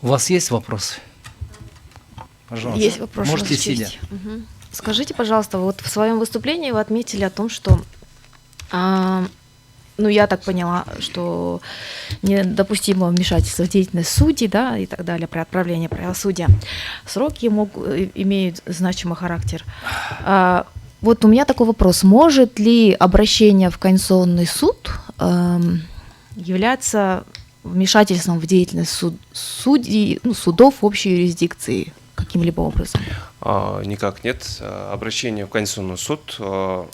У вас есть вопросы? Пожалуйста. Есть вопрос. Можете сидя. Угу. Скажите, пожалуйста, вот в своем выступлении вы отметили о том, что, ну, я так поняла, что недопустимо вмешательство в деятельность судей, да, и так далее, при отправлении правосудия. Сроки имеют значимый характер. Вот у меня такой вопрос. Может ли обращение в Конституционный суд являться вмешательством в деятельность судей, ну, судов общей юрисдикции каким-либо образом? Никак нет. Обращение в Конституционный суд, ну,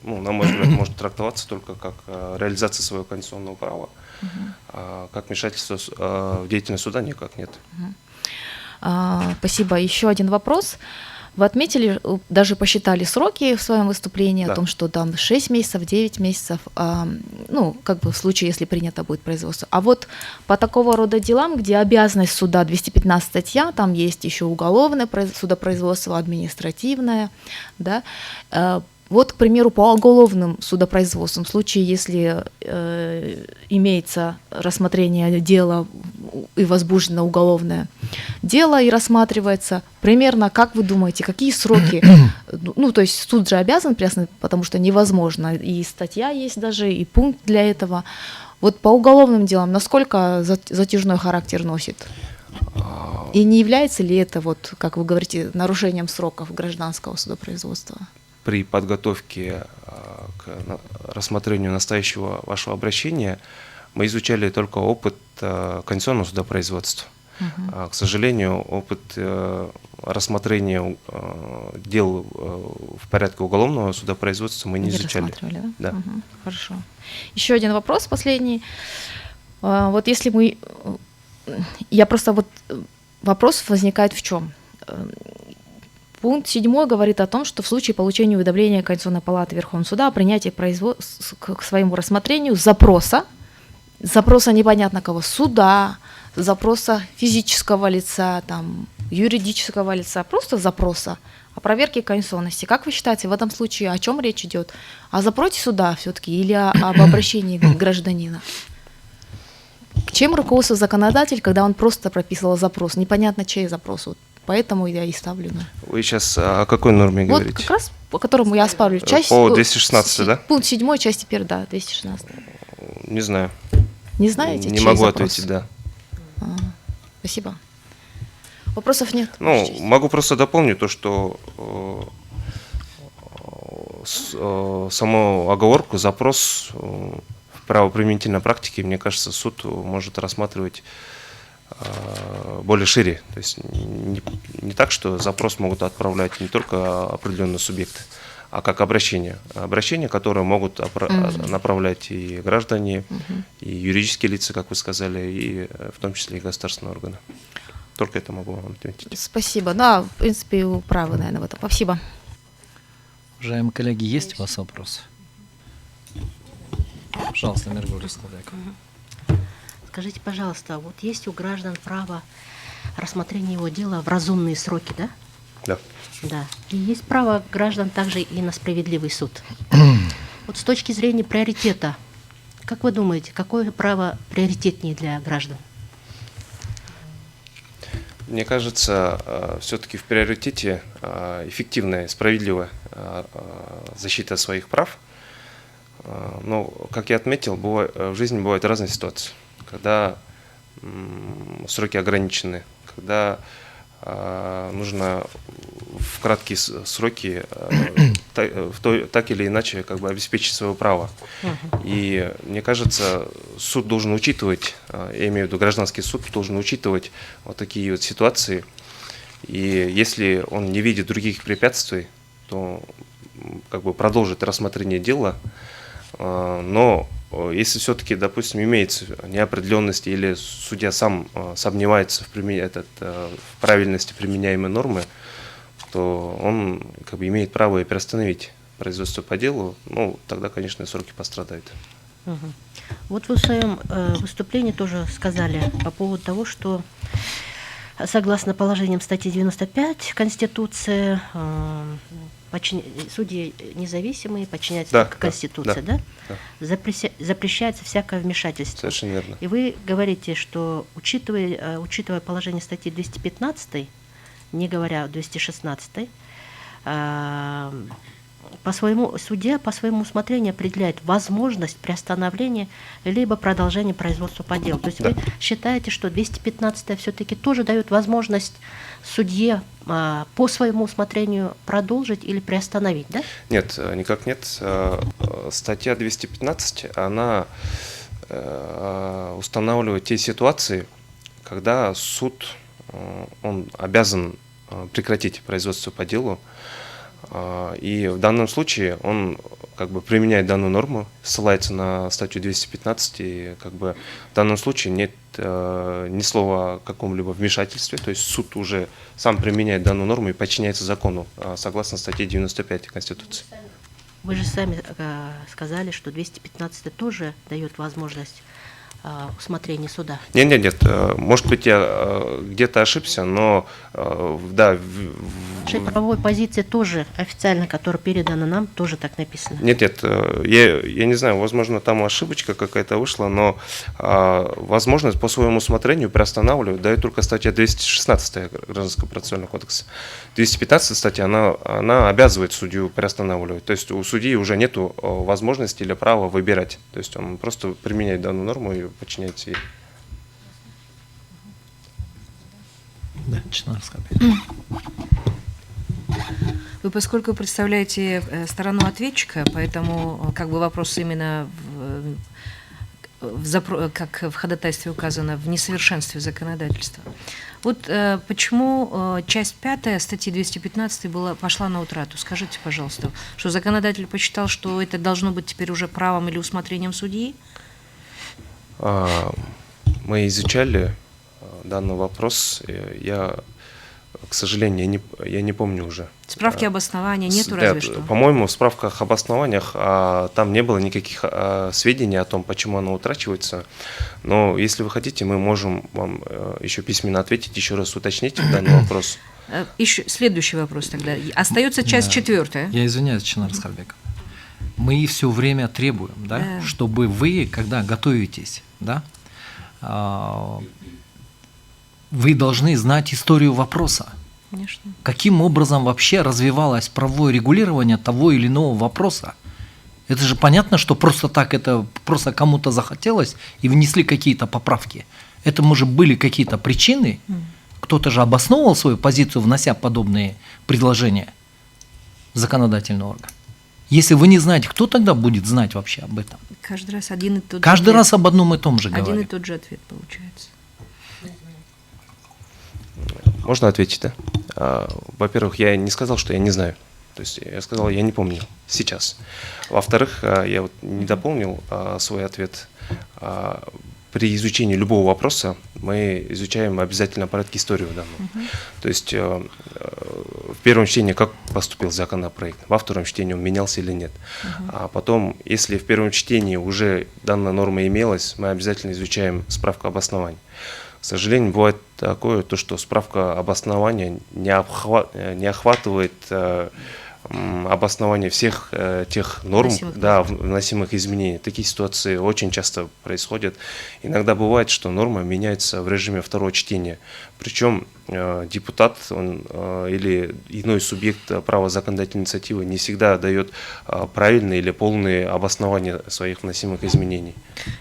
на мой взгляд, может трактоваться только как реализация своего конституционного права. Как вмешательство в деятельность суда никак нет. Спасибо. Еще один вопрос. Вы отметили, даже посчитали сроки в своем выступлении, да, о том, что там 6 месяцев, 9 месяцев, ну, как бы в случае, если принято будет производство. А вот по такого рода делам, где обязанность суда, 215 статья, там есть еще уголовное судопроизводство, административное, да, вот, к примеру, по уголовным судопроизводствам, в случае, если имеется рассмотрение дела и возбуждено уголовное дело и рассматривается, примерно, как вы думаете, какие сроки, ну, то есть суд же обязан приостановить, потому что невозможно, и статья есть даже, и пункт для этого. Вот по уголовным делам насколько затяжной характер носит? И не является ли это, вот, как вы говорите, нарушением сроков гражданского судопроизводства? При подготовке к рассмотрению настоящего вашего обращения мы изучали только опыт конституционного судопроизводства. К сожалению, опыт рассмотрения дел в порядке уголовного судопроизводства мы не изучали. Да? Да. Хорошо. Еще один вопрос, последний. Вот если мы... Вопрос возникает в чем? Пункт 7 говорит о том, что в случае получения уведомления Конституционной палаты Верховного суда о принятии к своему рассмотрению запроса непонятно кого, суда, запроса физического лица, там, юридического лица, просто запроса о проверке конституционности. Как вы считаете, в этом случае о чем речь идет? О запросе суда все-таки или об обращении гражданина? Чем руководствуется законодатель, когда он просто прописывал запрос? Непонятно, чей запрос. Вот поэтому я и ставлю. Вы сейчас о какой норме говорите? Вот как раз по которому я ставлю. По 216, да? Пункт 7, часть 1, да, 216. Не знаю. Не знаете? Не могу ответить, да. Спасибо. Вопросов нет? Ну, могу просто дополнить то, что саму оговорку, запрос в правоприменительной практике, мне кажется, суд может рассматривать более шире. То есть не так, что запрос могут отправлять не только определенные субъекты, а как обращение. Обращения, которые могут направлять и граждане, и юридические лица, как вы сказали, и в том числе и государственные органы. Только это могу вам ответить. Спасибо. Да, в принципе, вы правы, наверное, в этом. Спасибо. Уважаемые коллеги, есть у вас вопросы? Пожалуйста, Миргуль Складек. Скажите, пожалуйста, вот есть у граждан право рассмотрения его дела в разумные сроки, да? Да. Да. И есть право граждан также и на справедливый суд. Вот с точки зрения приоритета, как вы думаете, какое право приоритетнее для граждан? Мне кажется, все-таки в приоритете эффективная, справедливая защита своих прав. Но, как я отметил, в жизни бывают разные ситуации, когда сроки ограничены, когда нужно в краткие сроки так или иначе как бы обеспечить свое право. И мне кажется, суд должен учитывать, я имею в виду гражданский суд, должен учитывать вот такие вот ситуации. И если он не видит других препятствий, то как бы продолжит рассмотрение дела. Но если все-таки, допустим, имеется неопределенность или судья сам сомневается в правильности применяемой нормы, то он как бы имеет право и приостановить производство по делу, ну, тогда, конечно, сроки пострадают. Вот вы в своем выступлении тоже сказали по поводу того, что согласно положениям статьи 95 Конституции, судьи независимые, подчиняются Да, только да, Конституции, да? да. Запрещается всякое вмешательство. Совершенно верно. И вы говорите, что учитывая положение статьи 215, не говоря о 216, судья по своему усмотрению определяет возможность приостановления либо продолжения производства по делу. То есть Да. вы считаете, что 215 все-таки тоже дает возможность судье по своему усмотрению продолжить или приостановить, да? Нет, никак нет. Статья 215, она устанавливает те ситуации, когда суд он обязан прекратить производство по делу. И в данном случае он как бы применяет данную норму, ссылается на статью 215, и как бы в данном случае нет ни слова о каком-либо вмешательстве, то есть суд уже сам применяет данную норму и подчиняется закону, согласно статье 95 Конституции. Вы же сами сказали, что 215 тоже дает возможность усмотрения суда. Нет, может быть, я где-то ошибся, но да. В нашей правовой позиции тоже официально, которая передана нам, тоже так написано. Нет, я не знаю, возможно, там ошибочка какая-то вышла, но возможность по своему усмотрению приостанавливать дает только статья 216 Гражданского процессуального кодекса. 215 статья, она обязывает судью приостанавливать. То есть у судьи уже нет возможности или права выбирать. То есть он просто применяет данную норму и подчиняется ей. Да, Чынар Аскарбек. Вы, поскольку представляете сторону ответчика, поэтому как бы вопрос именно как в ходатайстве указано, в несовершенстве законодательства. Вот почему часть 5 статьи 215 пошла на утрату? Скажите, пожалуйста, что законодатель посчитал, что это должно быть теперь уже правом или усмотрением судьи? Мы изучали данный вопрос. Я, к сожалению, я не помню уже. Справки обоснования нету, Да, разве что? По-моему, в справках об основаниях там не было никаких сведений о том, почему она утрачивается. Но если вы хотите, мы можем вам еще письменно ответить, еще раз уточнить данный вопрос. Еще следующий вопрос тогда. Остается часть 4. Я извиняюсь, Чынар Аскарбек. Мы все время требуем, да, чтобы вы, когда готовитесь, да, вы должны знать историю вопроса. Конечно. Каким образом вообще развивалось правовое регулирование того или иного вопроса? Это же понятно, что просто так это просто кому-то захотелось и внесли какие-то поправки. Этому же были какие-то причины. Кто-то же обосновывал свою позицию, внося подобные предложения в законодательный орган. Если вы не знаете, кто тогда будет знать вообще об этом? Каждый раз один и тот же Каждый ответ. раз об одном и том же Один и говорим. тот же ответ получается. Можно ответить, да? Во-первых, я не сказал, что я не знаю. То есть я сказал, я не помню сейчас. Во-вторых, я вот не дополнил свой ответ. При изучении любого вопроса мы изучаем обязательно порядке историю данную. То есть в первом чтении как поступил законопроект, во втором чтении он менялся или нет. А потом, если в первом чтении уже данная норма имелась, мы обязательно изучаем справку об основании. К сожалению, бывает такое, то, что справка об основании не охватывает обоснование всех тех норм, вносимых изменений. Такие ситуации очень часто происходят. Иногда бывает, что норма меняется в режиме второго чтения. Причем депутат или иной субъект права законодательной инициативы не всегда дает правильные или полные обоснования своих вносимых изменений.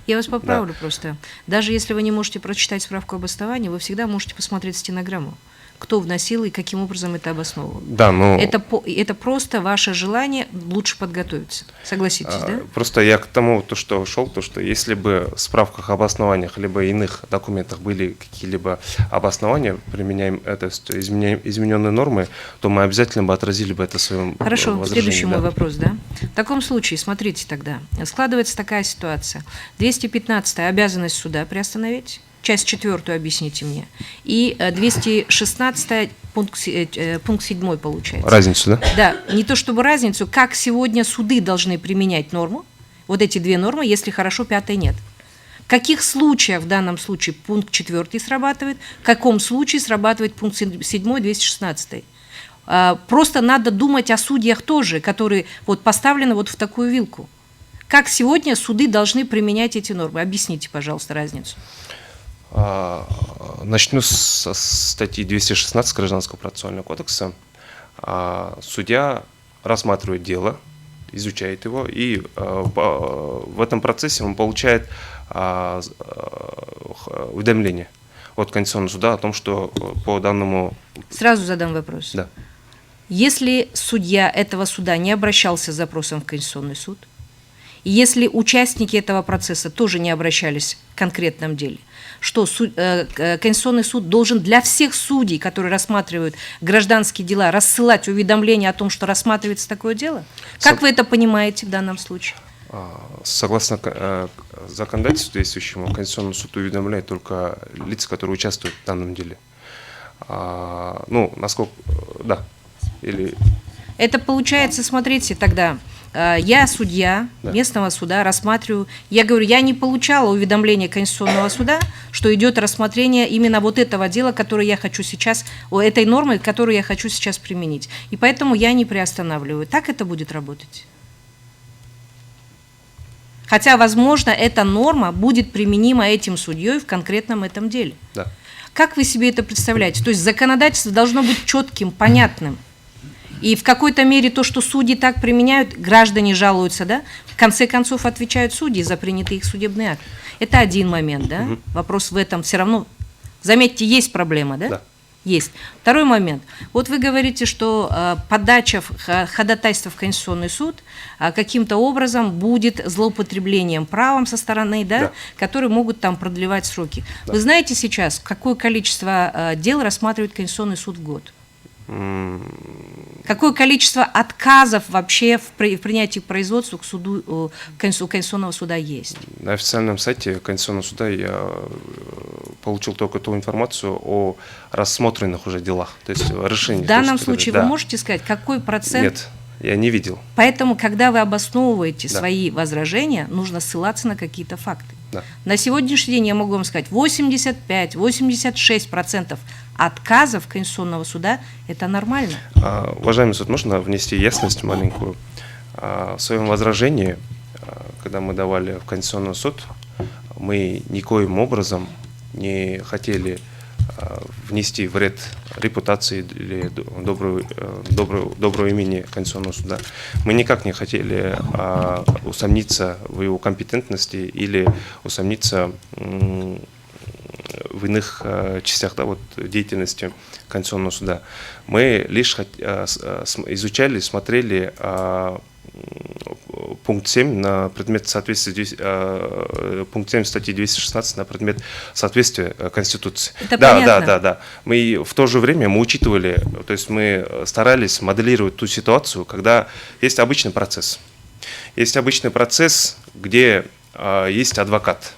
Я вас поправлю просто. Даже если вы не можете прочитать справку об основании, вы всегда можете посмотреть стенограмму. Кто вносил и каким образом это обосновывал. Да, но... Это просто ваше желание лучше подготовиться. Согласитесь, да? Просто я к тому, что шел, что если бы в справках об основаниях либо иных документах были какие-либо обоснования, применяем это, измененные нормы, то мы обязательно бы отразили бы это в своем Хорошо, возражении. следующий мой вопрос, да? В таком случае, смотрите тогда, складывается такая ситуация. 215-я обязанность суда приостановить. Часть 4 объясните мне. И 216 пункт 7 получается. Разницу, да? Да, не то чтобы разницу, как сегодня суды должны применять норму, вот эти две нормы, если хорошо, 5-й нет. В каких случаях в данном случае пункт 4 срабатывает, в каком случае срабатывает пункт 7 216? Просто надо думать о судьях тоже, которые вот поставлены вот в такую вилку. Как сегодня суды должны применять эти нормы? Объясните, пожалуйста, разницу. Начну со статьи 216 Гражданского процессуального кодекса. Судья рассматривает дело, изучает его, и в этом процессе он получает уведомление от Конституционного суда о том, что по данному... Сразу задам вопрос. Да. Если судья этого суда не обращался с запросом в Конституционный суд, и если участники этого процесса тоже не обращались в конкретном деле, что Конституционный суд должен для всех судей, которые рассматривают гражданские дела, рассылать уведомления о том, что рассматривается такое дело? Как вы это понимаете в данном случае? Согласно законодательству действующему, Конституционный суд уведомляет только лица, которые участвуют в данном деле. Ну, насколько... Да. Или... Это получается, смотрите, тогда... Я судья местного суда, рассматриваю. Я говорю, я не получала уведомления Конституционного суда, что идет рассмотрение именно вот этого дела, которое я хочу сейчас, этой нормы, которую я хочу сейчас применить. И поэтому я не приостанавливаю. Так это будет работать? Хотя, возможно, эта норма будет применима этим судьей в конкретном этом деле. Да. Как вы себе это представляете? То есть законодательство должно быть четким, понятным. И в какой-то мере то, что судьи так применяют, граждане жалуются, да, в конце концов отвечают судьи за принятый их судебный акт. Это один момент, да, вопрос в этом все равно, заметьте, есть проблема, да? Да. Есть. Второй момент. Вот вы говорите, что подача ходатайства в Конституционный суд каким-то образом будет злоупотреблением правом со стороны, да, которые могут там продлевать сроки. Да. Вы знаете сейчас, какое количество дел рассматривает Конституционный суд в год? Какое количество отказов вообще в принятии производства к суду, Конституционного суда есть? На официальном сайте Конституционного суда я получил только ту информацию о рассмотренных уже делах, то есть решениях. В данном случае вы можете сказать, какой процент? Нет, я не видел. Поэтому, когда вы обосновываете свои возражения, нужно ссылаться на какие-то факты. Да. На сегодняшний день я могу вам сказать, 85-86% отказов Конституционного суда – это нормально. Уважаемый суд, можно внести ясность маленькую? В своем возражении, когда мы давали в Конституционный суд, мы никоим образом не хотели внести вред репутации или доброго имени Конституционного суда. Мы никак не хотели усомниться в его компетентности или усомниться в иных частях, да, вот, деятельности Конституционного суда. Мы лишь изучали, смотрели пункт 7 на предмет соответствия, пункт 7 статьи 216 на предмет соответствия Конституции. Это да, понятно. да. Мы в то же время мы учитывали, то есть мы старались моделировать ту ситуацию, когда есть обычный процесс. Есть обычный процесс, где есть адвокат.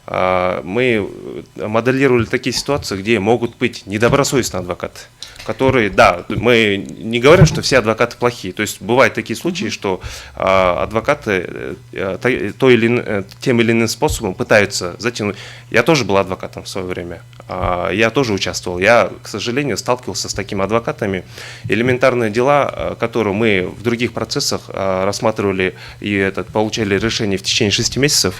Мы моделировали такие ситуации, где могут быть недобросовестные адвокаты, которые, да, мы не говорим, что все адвокаты плохие. То есть бывают такие случаи, что адвокаты тем или иным способом пытаются затянуть. Я тоже был адвокатом в свое время. Я тоже участвовал. Я, к сожалению, сталкивался с такими адвокатами. Элементарные дела, которые мы в других процессах рассматривали и получали решение в течение 6 месяцев,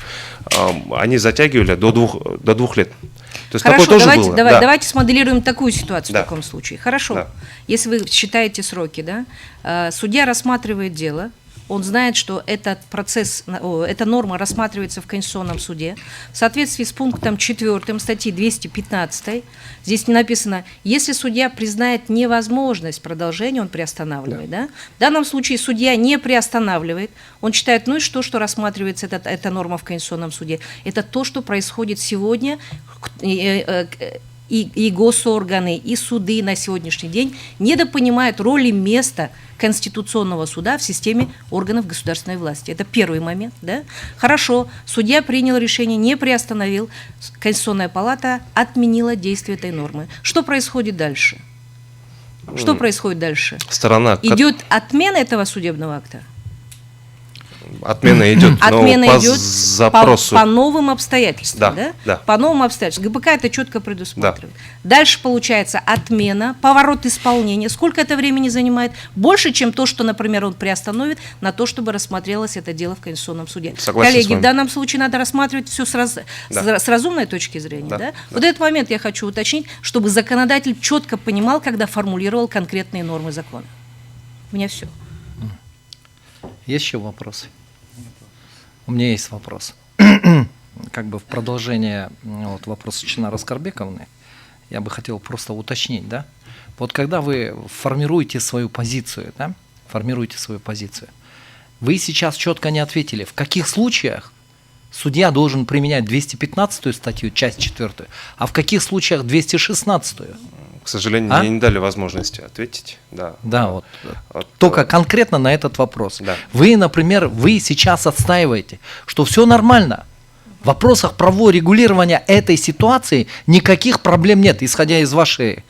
они затягивали до 2 лет. То есть хорошо, такое тоже было. Давайте смоделируем такую ситуацию в таком случае. Хорошо, Да. Если вы считаете сроки, да, судья рассматривает дело, он знает, что этот процесс, эта норма рассматривается в Конституционном суде. В соответствии с пунктом 4 статьи 215, здесь не написано, если судья признает невозможность продолжения, он приостанавливает. Да. В данном случае судья не приостанавливает, он считает, ну и что рассматривается эта норма в Конституционном суде. Это то, что происходит сегодня, и госорганы, и суды на сегодняшний день недопонимают роли места Конституционного суда в системе органов государственной власти. Это первый момент. Да? Хорошо, судья принял решение, не приостановил, Конституционная палата отменила действие этой нормы. Что происходит дальше? Что происходит дальше? Сторона... Идет отмена этого судебного акта? Отмена идет, Отмена но по идет запросу. по новым обстоятельствам, да? Да. По новым обстоятельствам. ГПК это четко предусматривает. Дальше получается отмена, поворот исполнения. Сколько это времени занимает? Больше, чем то, что, например, он приостановит на то, чтобы рассмотрелось это дело в Конституционном суде. Согласен с Коллеги, вами. в данном случае надо рассматривать все Да. с разумной точки зрения. Да, Да? да. Вот этот момент я хочу уточнить, чтобы законодатель четко понимал, когда формулировал конкретные нормы закона. У меня все. Есть еще вопросы? У меня есть вопрос. Как бы в продолжение вот, вопроса Чинара Аскарбековны, я бы хотел просто уточнить, да? Вот когда вы формируете свою позицию, да? Формируете свою позицию, вы сейчас четко не ответили, в каких случаях судья должен применять 215 статью, часть 4, а в каких случаях 216? К сожалению, мне не дали возможности ответить. Да, Да, вот. Вот, Только конкретно на этот вопрос. Да. Вы, например, вы сейчас отстаиваете, что все нормально. В вопросах правового регулирования этой ситуации никаких проблем нет, исходя из вашей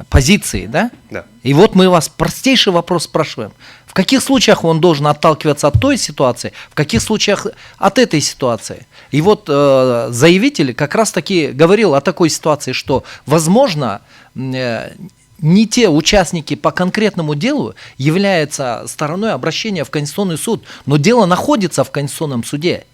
позиции, да? Да. И вот мы вас простейший вопрос спрашиваем. В каких случаях он должен отталкиваться от той ситуации, в каких случаях от этой ситуации? И вот заявитель как раз-таки говорил о такой ситуации, что, возможно, не те участники по конкретному делу являются стороной обращения в Конституционный суд, но дело находится в Конституционном суде.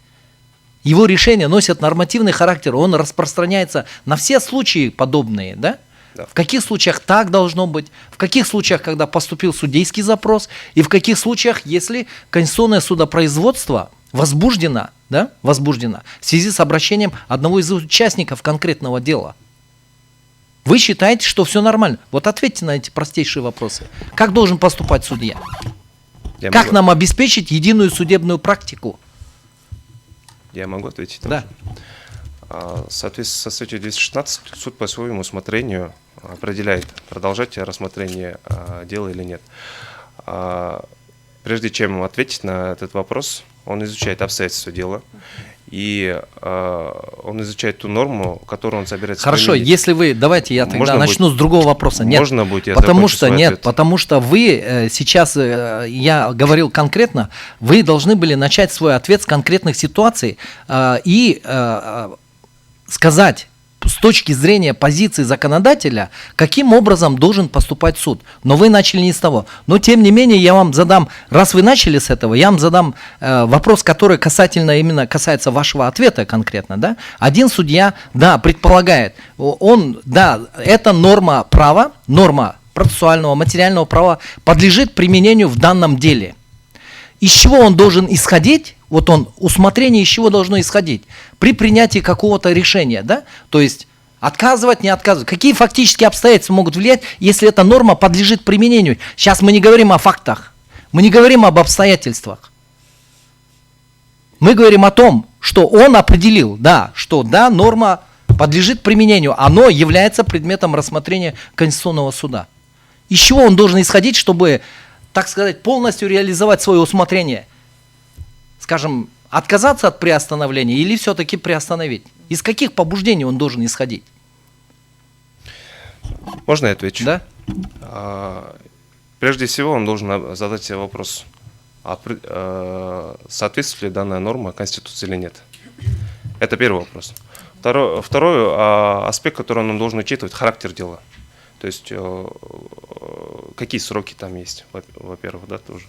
Его решения носят нормативный характер, он распространяется на все случаи подобные, да? Да. В каких случаях так должно быть, в каких случаях, когда поступил судейский запрос, и в каких случаях, если конституционное судопроизводство возбуждено, да, возбуждено в связи с обращением одного из участников конкретного дела. Вы считаете, что все нормально? Вот ответьте на эти простейшие вопросы. Как должен поступать судья? Как нам обеспечить единую судебную практику? Я могу ответить? Да. В соответствии со статьей 216 суд по своему усмотрению определяет, продолжать рассмотрение дела или нет. Прежде чем ответить на этот вопрос, он изучает обстоятельства дела, и он изучает ту норму, которую он собирается Хорошо, применить. если вы, давайте я тогда Можно начну с другого вопроса. Нет, Можно будет, я потому закончу что свой нет, ответ. потому что вы сейчас, я говорил конкретно, вы должны были начать свой ответ с конкретных ситуаций и сказать с точки зрения позиции законодателя, каким образом должен поступать суд. Но вы начали не с того. Но тем не менее я вам задам, раз вы начали с этого, я вам задам вопрос, который именно касается вашего ответа конкретно. Да? Один судья, да, предполагает, эта норма права, норма процессуального материального права подлежит применению в данном деле. Из чего он должен исходить? Вот усмотрение из чего должно исходить при принятии какого-то решения, да? То есть отказывать, не отказывать. Какие фактические обстоятельства могут влиять, если эта норма подлежит применению? Сейчас мы не говорим о фактах, мы не говорим об обстоятельствах. Мы говорим о том, что он определил, что норма подлежит применению, оно является предметом рассмотрения Конституционного суда. Из чего он должен исходить, чтобы, так сказать, полностью реализовать свое усмотрение? Скажем, отказаться от приостановления или все-таки приостановить? Из каких побуждений он должен исходить? Можно я отвечу? Да? Прежде всего, он должен задать себе вопрос, соответствует ли данная норма Конституции или нет. Это первый вопрос. Второй аспект, который он должен учитывать, характер дела. То есть, какие сроки там есть, во-первых, да, тоже.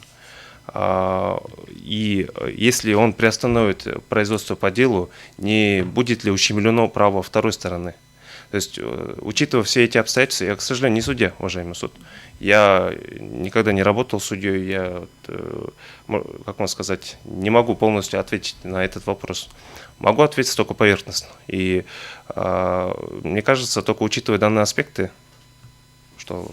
И если он приостановит производство по делу, не будет ли ущемлено право второй стороны. То есть, учитывая все эти обстоятельства, я, к сожалению, не судья, уважаемый суд. Я никогда не работал судьей, я, как можно сказать, не могу полностью ответить на этот вопрос. Могу ответить только поверхностно. И мне кажется, только учитывая данные аспекты, что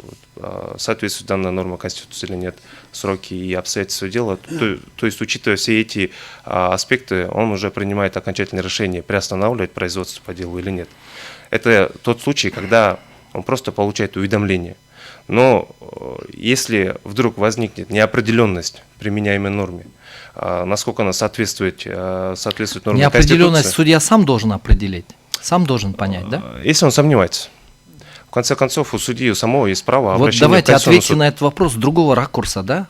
соответствует данная норма Конституции или нет, сроки и обстоятельства дела, то есть, учитывая все эти аспекты, он уже принимает окончательное решение, приостанавливать производство по делу или нет. Это тот случай, когда он просто получает уведомление. Но если вдруг возникнет неопределенность в применяемой норме, насколько она соответствует норме Конституции. Неопределенность судья сам должен определить, сам должен понять, да? Если он сомневается. В конце концов, у судьи у самого есть право Вот обращения давайте в Конституционный ответьте суд. на этот вопрос с другого ракурса, да?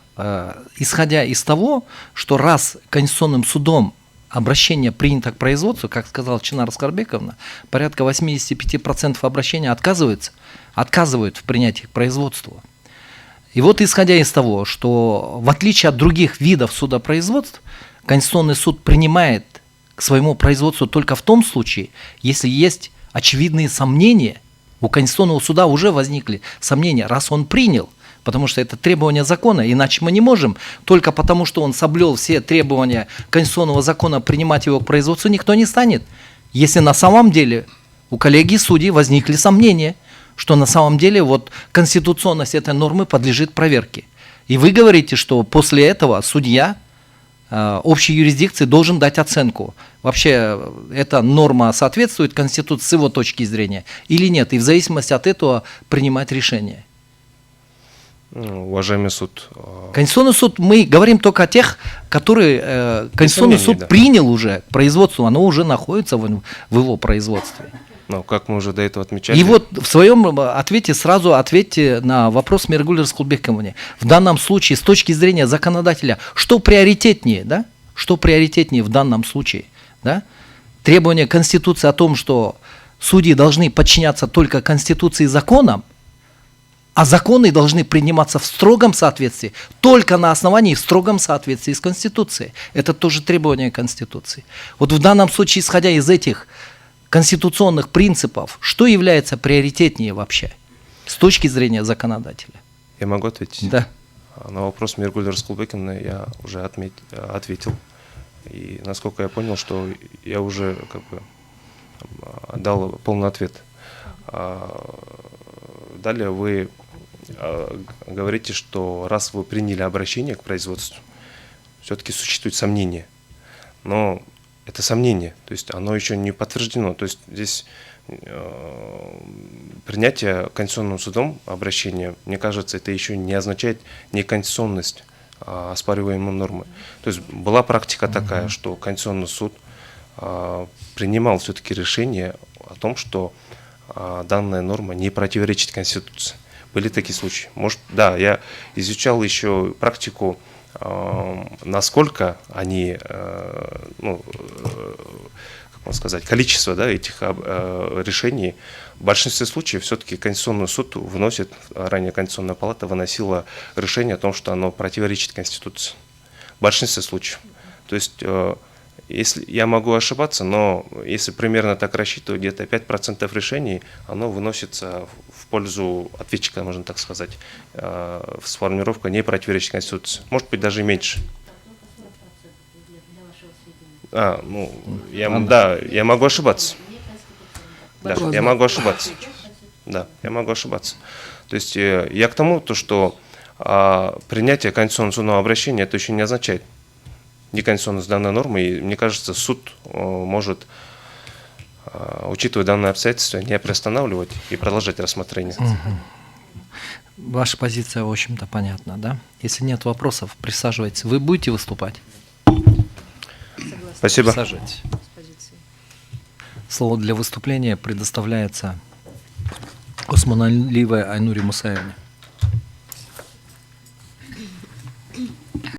исходя из того, что раз Конституционным судом обращение принято к производству, как сказала Чинар Аскарбековна, порядка 85% обращений отказывают в принятии к производству. И вот исходя из того, что в отличие от других видов судопроизводств, Конституционный суд принимает к своему производству только в том случае, если есть очевидные сомнения, у Конституционного суда уже возникли сомнения, раз он принял, потому что это требование закона, иначе мы не можем, только потому что он соблюл все требования Конституционного закона, принимать его к производству никто не станет. Если на самом деле у коллегии судей возникли сомнения, что на самом деле вот конституционность этой нормы подлежит проверке. И вы говорите, что после этого судья общей юрисдикции должен дать оценку. Вообще эта норма соответствует Конституции с его точки зрения или нет, и в зависимости от этого принимать решение. Уважаемый суд. Конституционный суд, мы говорим только о тех, которые Конституционный суд принял уже к производству, оно уже находится в его производстве. Но как мы уже до этого отмечали. И вот в своем ответе сразу ответьте на вопрос Миргуль Раскулбековне. В данном случае, с точки зрения законодателя, что приоритетнее, да? Что приоритетнее в данном случае, да? Требование Конституции о том, что судьи должны подчиняться только Конституции и законам, а законы должны приниматься в строгом соответствии, только на основании в строгом соответствии с Конституцией. Это тоже требование Конституции. Вот в данном случае, исходя из этих конституционных принципов, что является приоритетнее вообще с точки зрения законодателя? Я могу ответить? Да. На вопрос Миргуль Раскулбековны я уже ответил. И насколько я понял, что я уже как бы дал полный ответ. Далее вы говорите, что раз вы приняли обращение к производству, все-таки существует сомнение. Но это сомнение, то есть оно еще не подтверждено. То есть здесь принятие Конституционным судом обращения, мне кажется, это еще не означает неконституционность оспариваемой нормы. То есть была практика такая, что Конституционный суд принимал все-таки решение о том, что данная норма не противоречит Конституции. Были такие случаи. Может, да, я изучал еще практику, насколько они, ну, как можно сказать, количество, да, этих решений. В большинстве случаев все-таки Конституционный суд выносит, ранее Конституционная палата выносила решение о том, что оно противоречит Конституции. В большинстве случаев. То есть, если я могу ошибаться, но если примерно так рассчитывать, где-то 5% решений, оно выносится в пользу ответчика, можно так сказать, с формулировкой не противоречит Конституции. Может быть, даже меньше. Ну, я могу ошибаться. Да, я могу ошибаться. Да, я могу ошибаться. То есть я к тому, что принятие Конституционного судного обращения это еще не означает неконституционность данной нормы, и мне кажется, суд может, учитывая данное обстоятельство, не приостанавливать и продолжать рассмотрение. Ваша позиция, в общем-то, понятна, да? Если нет вопросов, присаживайтесь. Вы будете выступать? Спасибо. Присаживайтесь. Слово для выступления предоставляется Осмоналиевой Айнуре Мусаевне.